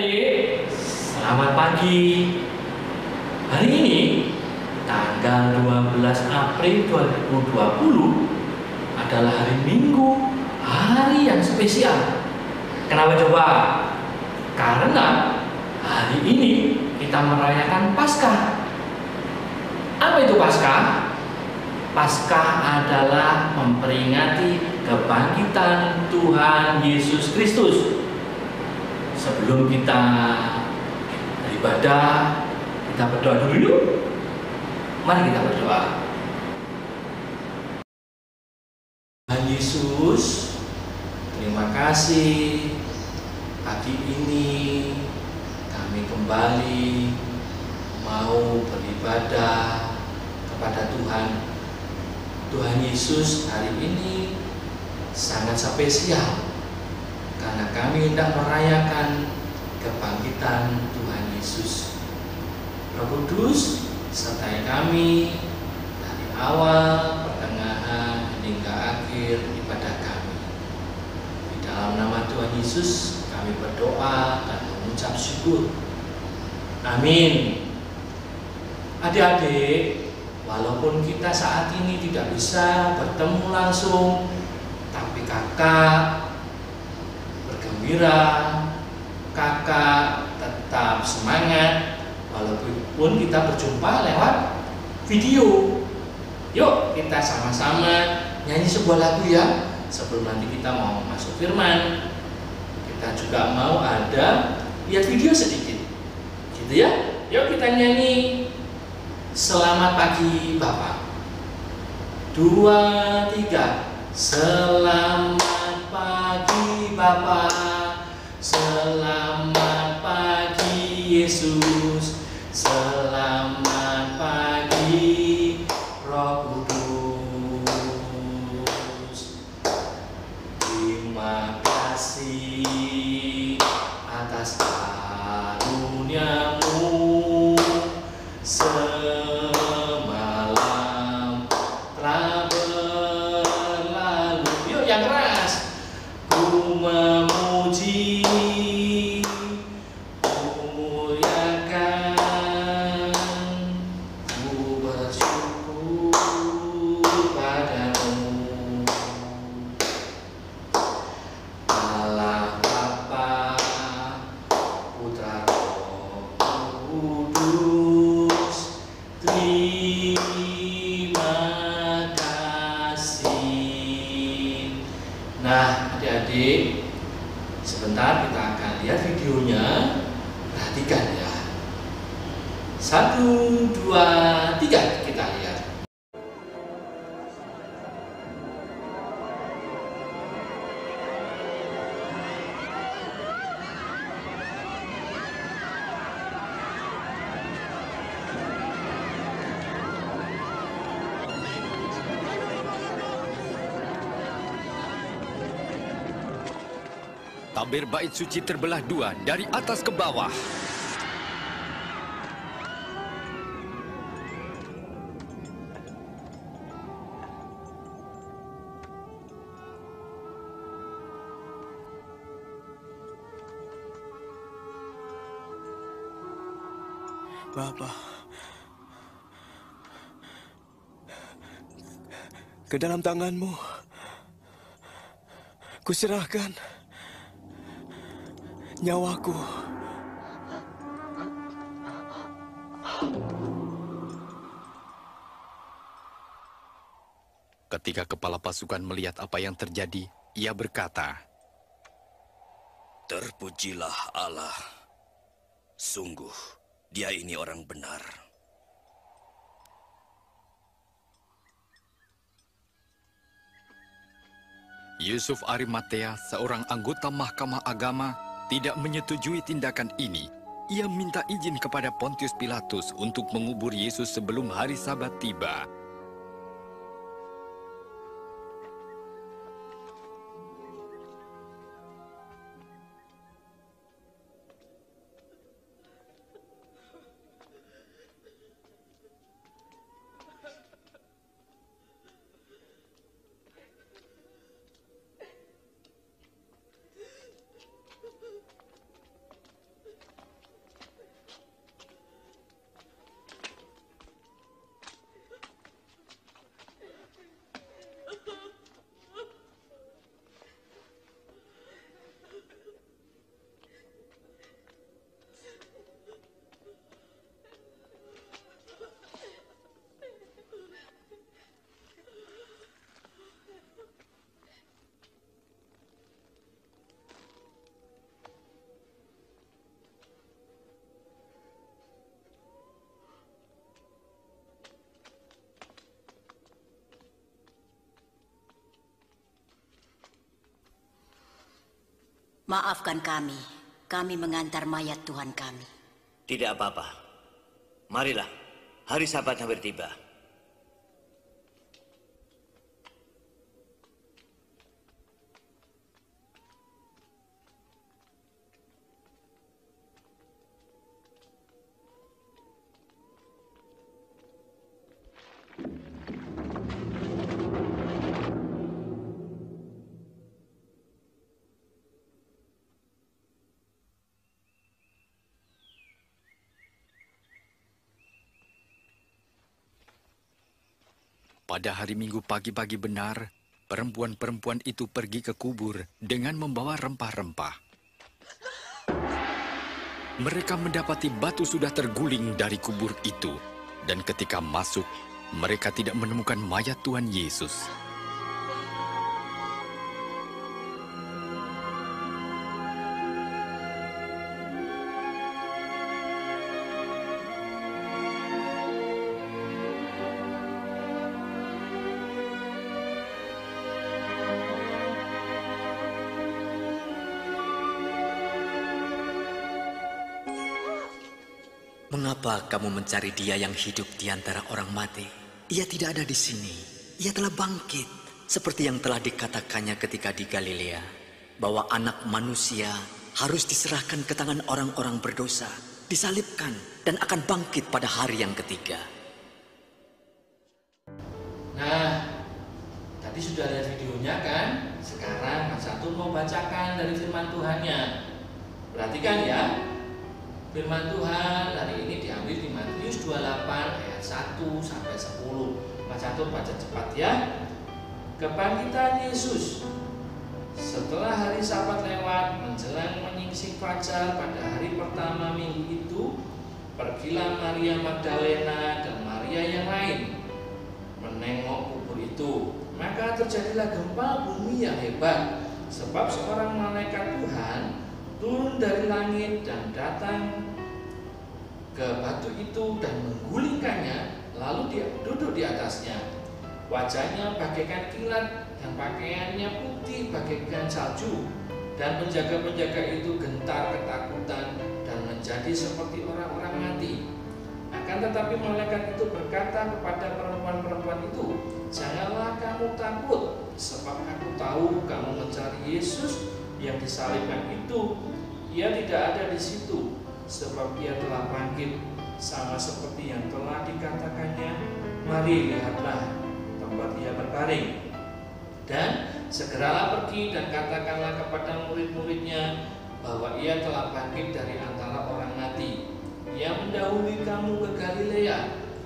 Adik-adik, selamat pagi. Hari ini, tanggal 12 April 2020 adalah hari Minggu, hari yang spesial. Kenapa coba? Karena hari ini kita merayakan Paskah. Apa itu Paskah? Paskah adalah memperingati kebangkitan Tuhan Yesus Kristus. Sebelum kita beribadah, kita berdoa dulu yuk. Mari kita berdoa. Tuhan Yesus, terima kasih pagi ini kami kembali mau beribadah kepada Tuhan. Tuhan Yesus, hari ini sangat spesial karena kami hendak merayakan kebangkitan Tuhan Yesus. Roh Kudus, sertai kami dari awal, pertengahan, hingga akhir ibadah kami. Di dalam nama Tuhan Yesus, kami berdoa dan mengucap syukur. Amin. Adik-adik, walaupun kita saat ini tidak bisa bertemu langsung, tapi kakak bergembira, kakak tetap semangat walaupun kita berjumpa lewat video. Yuk kita sama-sama nyanyi sebuah lagu ya. Sebelum nanti kita mau masuk firman, kita juga mau ada lihat video sedikit, gitu ya. Yuk kita nyanyi Selamat Pagi Bapak. 2, 3. Selamat pagi Bapak, selamat pagi Yesus, selamat pagi Roh Kudus. Terima kasih atas karuniamu semalam telah berlalu. Yuk yang keras. Ku memuji, ku muliakan, ku bersyukur padamu. Allah Bapa, Putra Roh Kudus, terima kasih. Nah, adik-adik, sebentar kita akan lihat videonya. Perhatikan ya. 1, 2, 3 kita lihat. Tabir bait suci terbelah dua dari atas ke bawah. Bapa, ke dalam tangan-Mu kuserahkan nyawaku. Ketika kepala pasukan melihat apa yang terjadi, ia berkata, Terpujilah Allah. Sungguh, Dia ini orang benar. Yusuf Arimatea, seorang anggota Mahkamah Agama, tidak menyetujui tindakan ini. Ia minta izin kepada Pontius Pilatus untuk mengubur Yesus sebelum hari Sabat tiba. Maafkan kami. Kami mengantar mayat Tuhan kami. Tidak apa-apa. Marilah, hari Sabat hampir tiba. Pada hari Minggu pagi-pagi benar, perempuan-perempuan itu pergi ke kubur dengan membawa rempah-rempah. Mereka mendapati batu sudah terguling dari kubur itu, dan ketika masuk, mereka tidak menemukan mayat Tuhan Yesus. Mengapa kamu mencari dia yang hidup di antara orang mati? Ia tidak ada di sini. Ia telah bangkit. Seperti yang telah dikatakannya ketika di Galilea. Bahwa anak manusia harus diserahkan ke tangan orang-orang berdosa. Disalibkan dan akan bangkit pada hari yang ketiga. Nah, tadi sudah lihat videonya kan? Sekarang Mas Satu mau bacakan dari firman Tuhannya. Perhatikan ya. Firman Tuhan hari ini diambil di Matius 28 ayat 1 sampai 10. Mas Catur baca cepat ya. Kebangkitan Yesus. Setelah hari Sabat lewat menjelang menyingsing fajar pada hari pertama minggu itu, pergilah Maria Magdalena dan Maria yang lain menengok kubur itu. Maka terjadilah gempa bumi yang hebat, sebab seorang malaikat Tuhan turun dari langit dan datang ke batu itu dan menggulingkannya, lalu dia duduk di atasnya. Wajahnya bagaikan kilat dan pakaiannya putih bagaikan salju. Dan penjaga-penjaga itu gentar ketakutan dan menjadi seperti orang-orang mati. Akan tetapi malaikat itu berkata kepada perempuan-perempuan itu, "Janganlah kamu takut, sebab aku tahu kamu mencari Yesus yang disalibkan itu. Ia tidak ada di situ, sebab ia telah bangkit, sama seperti yang telah dikatakannya. Mari lihatlah tempat ia berbaring. Dan segeralah pergi dan katakanlah kepada murid-muridnya bahwa ia telah bangkit dari antara orang mati. Ia mendahului kamu ke Galilea.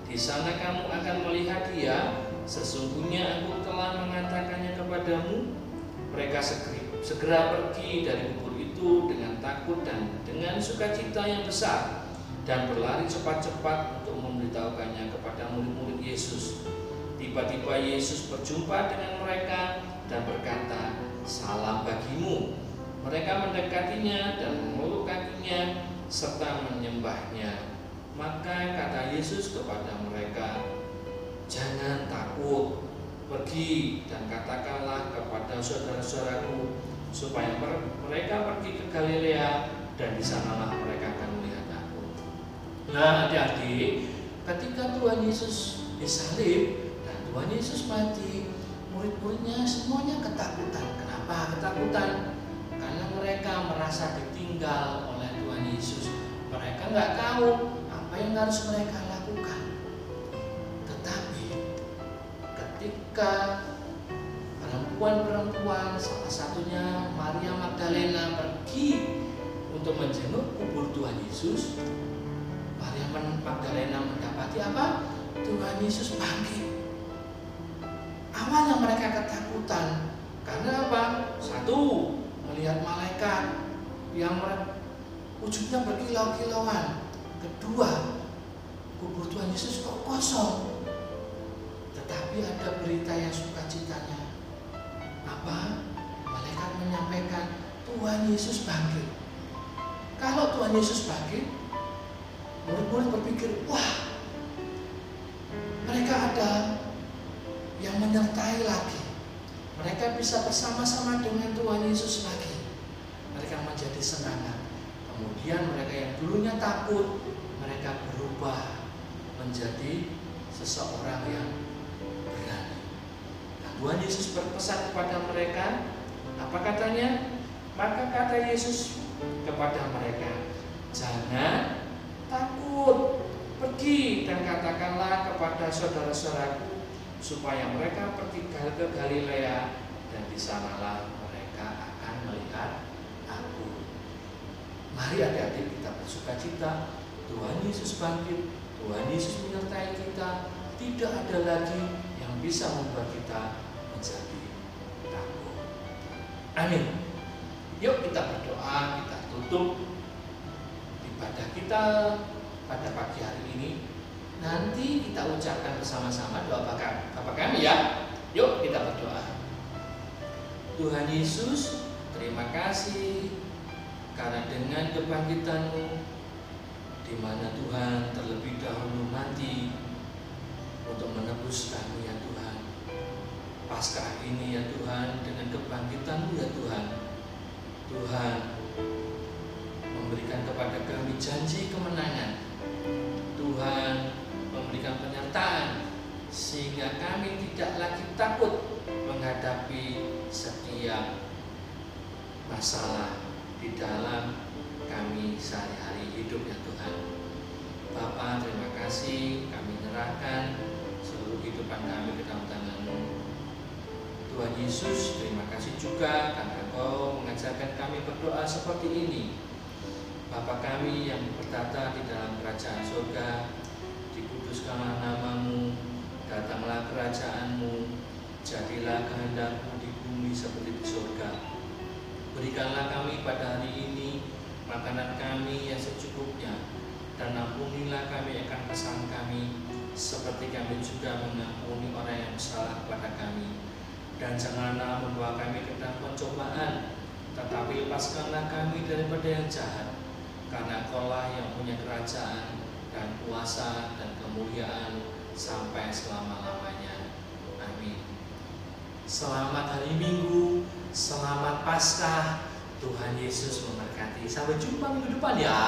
Di sana kamu akan melihat dia. Sesungguhnya aku telah mengatakannya kepadamu." Mereka segera pergi dari kubur itu dengan takut dan dengan sukacita yang besar, dan berlari cepat-cepat untuk memberitahukannya kepada murid-murid Yesus. Tiba-tiba Yesus berjumpa dengan mereka dan berkata, "Salam bagimu." Mereka mendekatinya dan memeluk kakinya serta menyembahnya. Maka kata Yesus kepada mereka, "Jangan takut. Pergi dan katakanlah kepada saudara-saudaraku supaya mereka pergi ke Galilea, dan di sanalah mereka akan melihat aku." Nah, adik-adik, ketika Tuhan Yesus disalib dan Tuhan Yesus mati, murid-muridnya semuanya ketakutan. Kenapa ketakutan? Karena mereka merasa ditinggal oleh Tuhan Yesus. Mereka nggak tahu apa yang harus mereka lakukan. Tetapi ketika perempuan-perempuan, salah satunya Maria Magdalena, pergi untuk menjenguk kubur Tuhan Yesus, Maria Magdalena mendapati apa? Tuhan Yesus bangkit. Awalnya mereka ketakutan. Karena apa? Satu, melihat malaikat yang wujudnya berkilau-kilauan. Kedua, kubur Tuhan Yesus kok kosong. Tetapi ada berita yang sukacitanya. Apa? Malaikat menyampaikan Tuhan Yesus bangkit. Kalau Tuhan Yesus bangkit, murid-murid berpikir, wah, mereka ada yang menyertai lagi. Mereka bisa bersama-sama dengan Tuhan Yesus lagi. mereka menjadi semangat. Kemudian mereka yang dulunya takut, mereka berubah menjadi seseorang yang berani. Nah, Tuhan Yesus berpesan kepada mereka, apa katanya? Maka kata Yesus kepada mereka, jangan takut, pergi dan katakanlah kepada saudara-saudaraku supaya mereka pergi ke Galilea, dan di sanalah mereka akan melihat aku. Mari adik-adik kita bersukacita, Tuhan Yesus bangkit, Tuhan Yesus menyertai kita. Tidak ada lagi yang bisa membuat kita menjadi takut. Amin. Yuk kita berdoa, kita tutup ibadah kita pada pagi hari ini. Nanti kita ucapkan bersama-sama doa Bapa kami ya. Yuk kita berdoa. Tuhan Yesus, terima kasih karena dengan kebangkitan-Mu, di mana Tuhan terlebih dahulu mati untuk menebus kami ya Tuhan. Paskah ini ya Tuhan, dengan kebangkitan-Mu ya Tuhan, Tuhan memberikan kepada kami janji kemenangan. Tuhan memberikan penyertaan sehingga kami tidak lagi takut menghadapi setiap masalah di dalam kami sehari-hari hidup ya Tuhan. Bapa, terima kasih, kami menyerahkan seluruh kehidupan kami ke dalam tangan-Mu. Tuhan Yesus, terima kasih juga karena Engkau mengajarkan kami berdoa seperti ini. Bapa kami yang bertata di dalam kerajaan surga, dikuduskanlah nama-Mu, datanglah kerajaan-Mu, jadilah kehendak-Mu di bumi seperti di surga. Berikanlah kami pada hari ini makanan kami yang secukupnya, dan ampunilah kami akan kesalahan kami, seperti kami juga mengampuni orang yang bersalah kepada kami. Dan janganlah membawa kami ke dalam pencobaan, tetapi lepaskanlah kami daripada yang jahat. Karena Engkaulah yang punya kerajaan dan kuasa dan kemuliaan sampai selama-lamanya. Amin. Selamat hari Minggu, selamat Paskah. Tuhan Yesus memberkati. Sampai jumpa minggu depan ya.